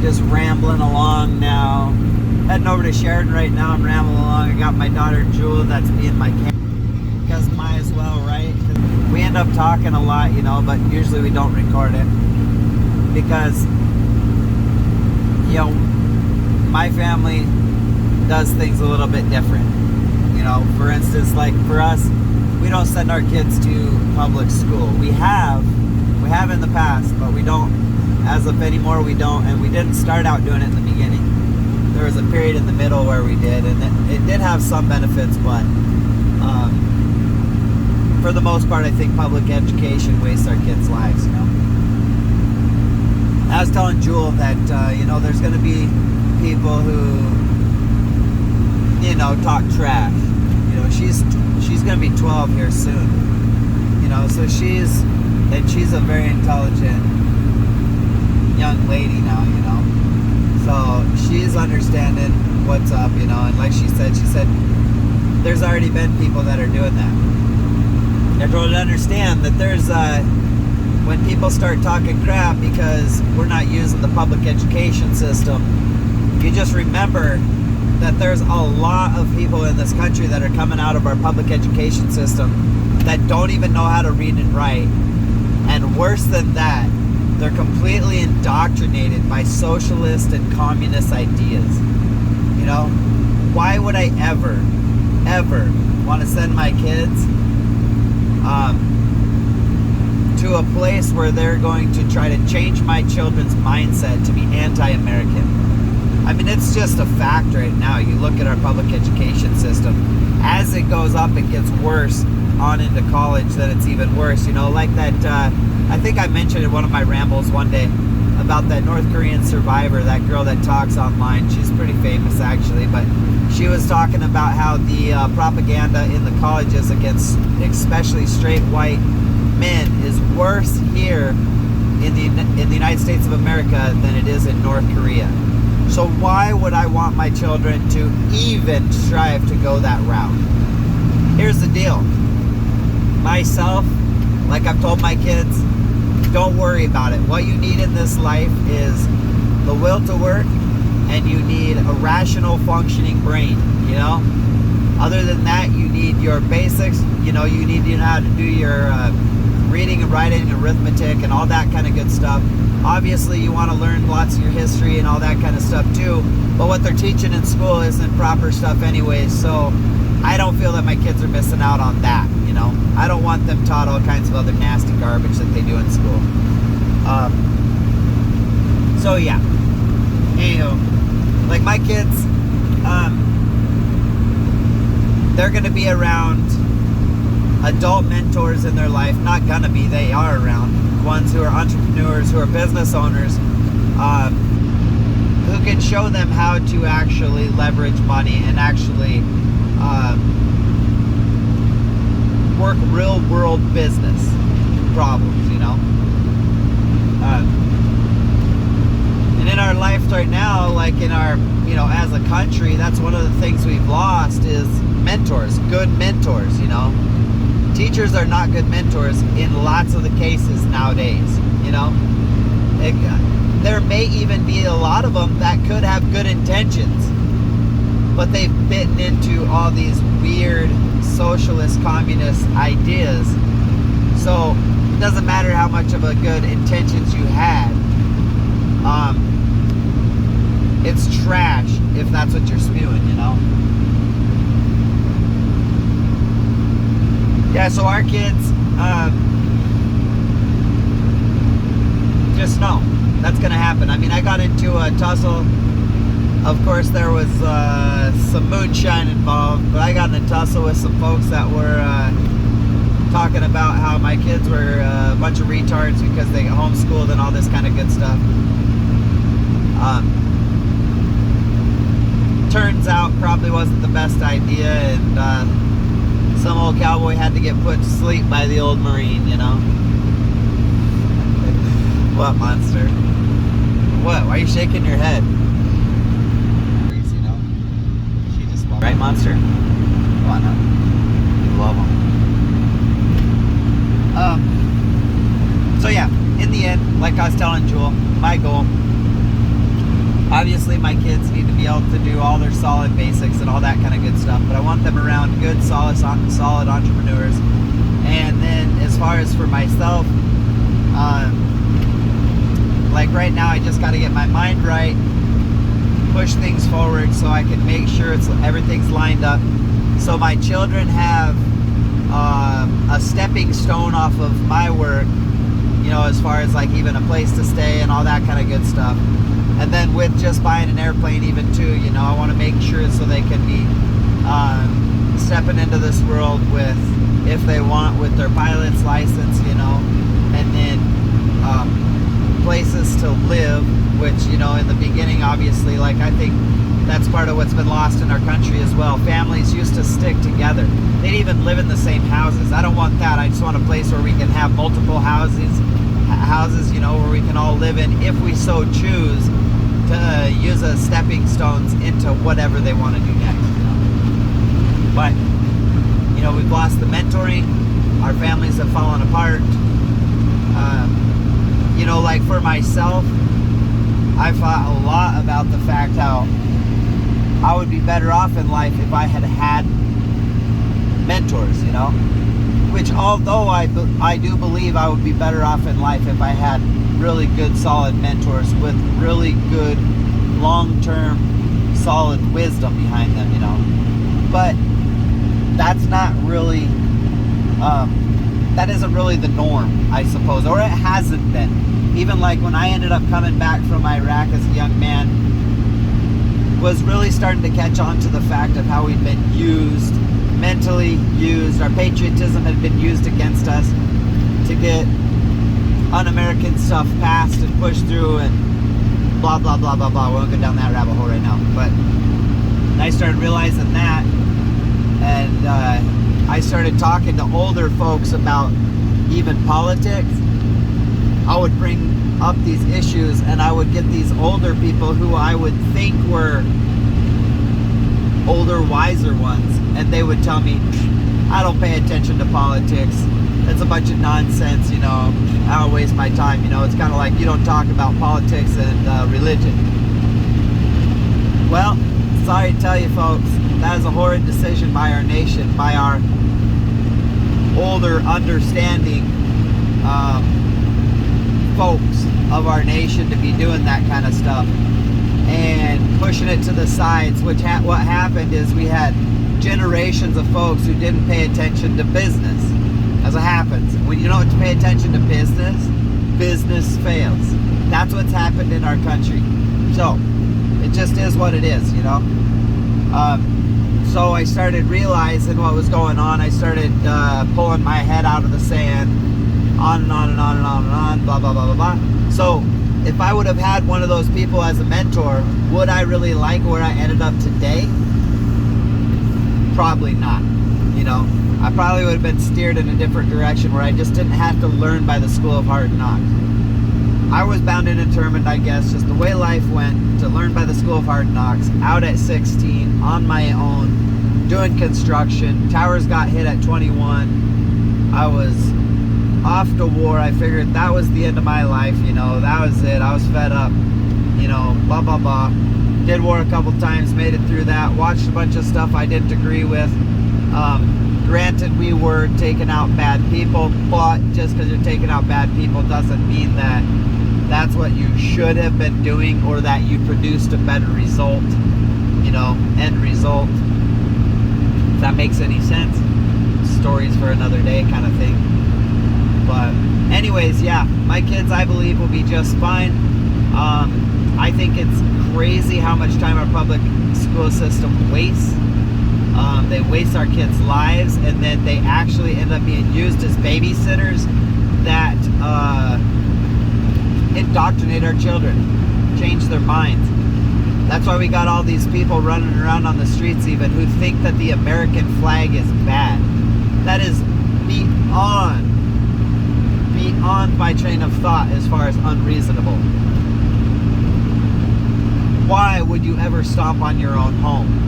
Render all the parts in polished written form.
just rambling along now. Heading over to Sheridan right now. I'm rambling along. I got my daughter Jewel that's being my camera. Because might as well, right? We end up talking a lot, you know, but usually we don't record it. Because, you know, my family does things a little bit different. You know, for instance, like for us, we don't send our kids to public school. We have in the past, but we don't, as of anymore, we don't, and we didn't start out doing it in the beginning. There was a period in the middle where we did, and it did have some benefits, but for the most part, I think public education wastes our kids' lives, you know. I was telling Jewel that, you know, there's going to be people who, you know, talk trash. You know, she's going to be 12 here soon. You know, so she's a very intelligent young lady now, you know. So she's understanding what's up, you know, and like she said, there's already been people that are doing that. I told her to understand that there's, when people start talking crap because we're not using the public education system, you just remember that there's a lot of people in this country that are coming out of our public education system that don't even know how to read and write. And worse than that, they're completely indoctrinated by socialist and communist ideas. You know, why would I ever want to send my kids to a place where they're going to try to change my children's mindset to be anti-American? I mean, it's just a fact right now. You look at our public education system. As it goes up, it gets worse on into college, then it's even worse. You know, like that, I think I mentioned in one of my rambles one day about that North Korean survivor, that girl that talks online. She's pretty famous, actually, but she was talking about how the propaganda in the colleges against especially straight white men is worse here in the United States of America than it is in North Korea. So why would I want my children to even strive to go that route? Here's the deal. Myself, like I've told my kids, don't worry about it. What you need in this life is the will to work, and you need a rational functioning brain, you know? Other than that, you need your basics, you know, you need to know how to do your reading and writing and arithmetic and all that kind of good stuff. Obviously, you want to learn lots of your history and all that kind of stuff too, but what they're teaching in school isn't proper stuff anyways, so I don't feel that my kids are missing out on that, you know. I don't want them taught all kinds of other nasty garbage that they do in school. So yeah, anywho, like my kids, they're going to be around adult mentors in their life. Not gonna be, they are around ones who are entrepreneurs, who are business owners, who can show them how to actually leverage money and actually work real world business problems, you know. And in our life right now, like in our, you know, as a country, that's one of the things we've lost is mentors, good mentors, you know. Teachers are not good mentors in lots of the cases nowadays, you know. There may even be a lot of them that could have good intentions, but they've bitten into all these weird socialist, communist ideas. So it doesn't matter how much of a good intentions you had. It's trash if that's what you're spewing, you know. Yeah, so our kids, just know that's going to happen. I mean, I got into a tussle. Of course, there was some moonshine involved, but I got in a tussle with some folks that were talking about how my kids were a bunch of retards because they got homeschooled and all this kind of good stuff. Turns out probably wasn't the best idea, and some old cowboy had to get put to sleep by the old Marine, you know. What, monster? What? Why are you shaking your head? You know? She just loves right, monster? Come on now. You love them. So yeah, in the end, like I was telling Jewel, my goal Obviously, my kids need to be able to do all their solid basics and all that kind of good stuff, but I want them around good, solid entrepreneurs. And then as far as for myself, like right now, I just got to get my mind right, push things forward so I can make sure everything's lined up, so my children have a stepping stone off of my work, you know, as far as like even a place to stay and all that kind of good stuff. And then with just buying an airplane even too, you know, I want to make sure so they can be stepping into this world with, if they want, with their pilot's license, you know, and then places to live, which, you know, in the beginning, obviously, like I think that's part of what's been lost in our country as well. Families used to stick together. They'd even live in the same houses. I don't want that. I just want a place where we can have multiple houses, you know, where we can all live in, if we so choose, to use as stepping stones into whatever they want to do next, you know. But, you know, we've lost the mentoring. Our families have fallen apart. You know, like for myself, I thought a lot about the fact how I would be better off in life if I had had mentors, you know. Which, although I do believe I would be better off in life if I had really good, solid mentors with really good, long-term, solid wisdom behind them, you know. But that's not really, that isn't really the norm, I suppose, or it hasn't been. Even like when I ended up coming back from Iraq as a young man, was really starting to catch on to the fact of how we'd been used, mentally used. Our patriotism had been used against us to get un-American stuff passed and pushed through and blah, blah, blah, blah, blah. We won't go down that rabbit hole right now. But I started realizing that, and I started talking to older folks about even politics. I would bring up these issues, and I would get these older people who I would think were older, wiser ones, and they would tell me, I don't pay attention to politics. It's a bunch of nonsense, you know. I don't waste my time, you know. It's kind of like you don't talk about politics and religion. Well, sorry to tell you folks, that is a horrid decision by our nation, by our older, understanding folks of our nation, to be doing that kind of stuff and pushing it to the sides. Which what happened is we had generations of folks who didn't pay attention to business. As it happens, when you don't pay attention to business, business fails. That's what's happened in our country. So it just is what it is, you know. So I started realizing what was going on. I started pulling my head out of the sand, on and on and on and on and on, blah, blah, blah, blah, blah. So if I would have had one of those people as a mentor, would I really like where I ended up today? Probably not, you know. I probably would have been steered in a different direction where I just didn't have to learn by the school of hard knocks. I was bound and determined, I guess, just the way life went, to learn by the school of hard knocks, out at 16, on my own, doing construction. Towers got hit at 21. I was off to war. I figured that was the end of my life, you know. That was it. I was fed up, you know, blah, blah, blah. Did war a couple times, made it through that. Watched a bunch of stuff I didn't agree with. Granted, we were taking out bad people, but just because you're taking out bad people doesn't mean that that's what you should have been doing, or that you produced a better result, you know, end result. If that makes any sense. Stories for another day kind of thing. But anyways, yeah, my kids, I believe, will be just fine. I think it's crazy how much time our public school system wastes. They waste our kids' lives, and then they actually end up being used as babysitters that indoctrinate our children, change their minds. That's why we got all these people running around on the streets even who think that the American flag is bad. That is beyond my train of thought as far as unreasonable. Why would you ever stomp on your own home?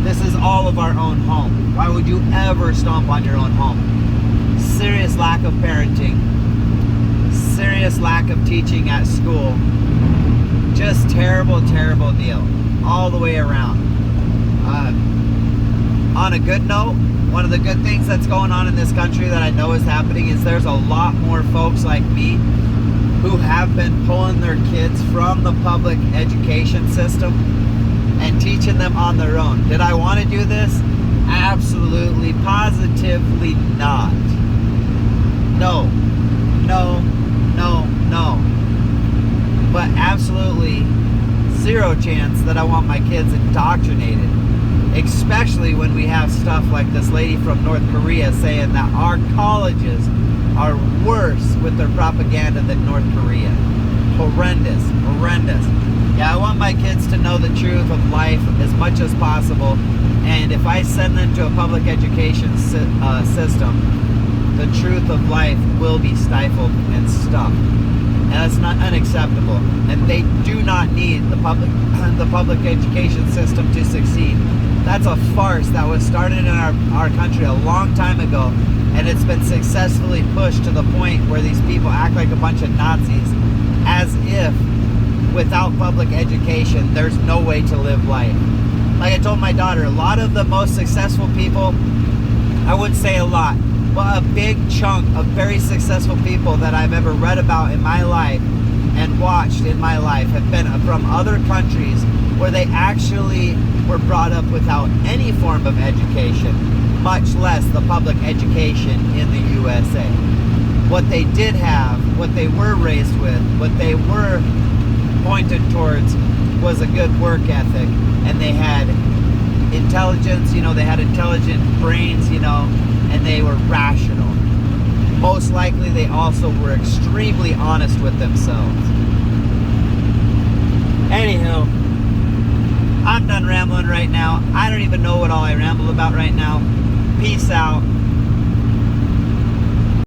This is all of our own home. Why would you ever stomp on your own home? Serious lack of parenting. Serious lack of teaching at school. Just terrible. terrible, terrible deal all the way around. On a good note, one of the good things that's going on in this country that I know is happening is there's a lot more folks like me who have been pulling their kids from the public education system and teaching them on their own. Did I want to do this? Absolutely, positively not. No, no, no, no. But absolutely zero chance that I want my kids indoctrinated. Especially when we have stuff like this lady from North Korea saying that our colleges are worse with their propaganda than North Korea. Horrendous, horrendous. Yeah, I want my kids to know the truth of life as much as possible. And if I send them to a public education system, the truth of life will be stifled and stuffed. And that's not unacceptable. And they do not need the public education system to succeed. That's a farce that was started in our country a long time ago, and it's been successfully pushed to the point where these people act like a bunch of Nazis, as if without public education there's no way to live life. Like I told my daughter, a lot of the most successful people, I wouldn't say a lot, but a big chunk of very successful people that I've ever read about in my life and watched in my life have been from other countries where they actually were brought up without any form of education, much less the public education in the USA. What they did have, what they were raised with, what they were pointed towards was a good work ethic, and they had intelligence, they had intelligent brains, and they were rational. Most likely they also were extremely honest with themselves. Anywho, I'm done rambling right now. I don't even know what all I ramble about right now. Peace out.